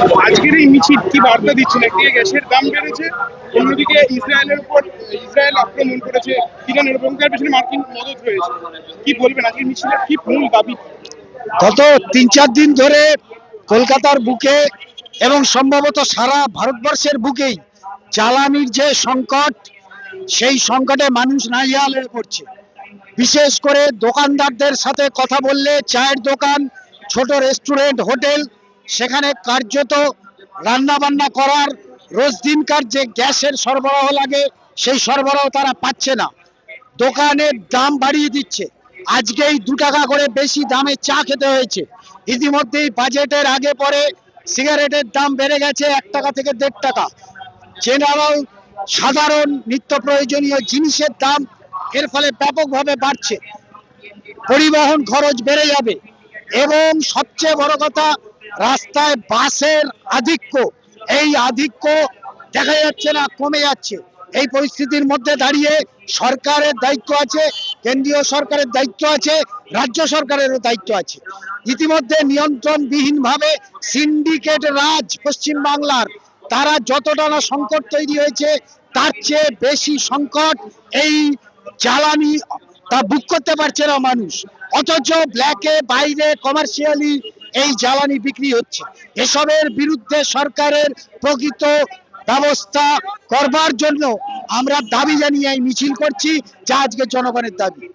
আজকের এই মিছিল কি বার্তা দিচ্ছেন? একদিকে গ্যাসের দাম বেড়েছে, অন্যদিকে ইসরায়েলের উপর ইসরায়েল আক্রমণ করেছে, ইরানের এবং তার পেছনে মার্কিন মদত রয়েছে। কি বলবেন আজকের মিছিলের কি মূল দাবি? গত 3-4 দিন ধরে কলকাতার বুকে এবং সম্ভবত সারা ভারতবর্ষের বুকেই জ্বালানির যে সংকট, সেই সংকটে মানুষ নাজেহাল হয়ে পড়ছে। বিশেষ করে দোকানদারদের সাথে কথা বললে, চায়ের দোকান, ছোট রেস্টুরেন্ট, হোটেল, সেখানে কার্যত রান্না বান্না করার রোজ দিনকার যে গ্যাসের সরবরাহ লাগে, সেই সরবরাহ তারা পাচ্ছে না। দোকানের দাম বাড়িয়ে দিচ্ছে। আজকেই 2 টাকা করে বেশি দামে চা খেতে হয়েছে। ইতিমধ্যেই বাজেটের আগে পরে সিগারেটের দাম বেড়ে গেছে 1 টাকা থেকে 1.5 টাকা। জেনারেল সাধারণ নিত্য প্রয়োজনীয় জিনিসের দাম এর ফলে ব্যাপকভাবে বাড়ছে। পরিবহন খরচ বেড়ে যাবে এবং সবচেয়ে বড় কথা, রাস্তায় বাসের আধিক্য, এই আধিক্য দেখা যাচ্ছে না, কমে যাচ্ছে। এই পরিস্থিতির মধ্যে দাঁড়িয়ে সরকারের দায়িত্ব আছে, কেন্দ্রীয় সরকারের দায়িত্ব আছে, রাজ্য সরকারেরও দায়িত্ব আছে। ইতিমধ্যে নিয়ন্ত্রণবিহীনভাবে সিন্ডিকেট রাজ পশ্চিম বাংলার, তারা যতটা না সংকট তৈরি হয়েছে, তার চেয়ে বেশি সংকট এই জ্বালানি, তা বুক করতে পারছে না মানুষ। অথচ ব্ল্যাকে বাইরে কমার্শিয়ালি এই জ্বালানি বিক্রি হচ্ছে। এসবের বিরুদ্ধে সরকারের প্রকৃত ব্যবস্থা করবার জন্য আমরা দাবি জানিয়ে এই মিছিল করছি, যা আজকে জনগণের দাবি।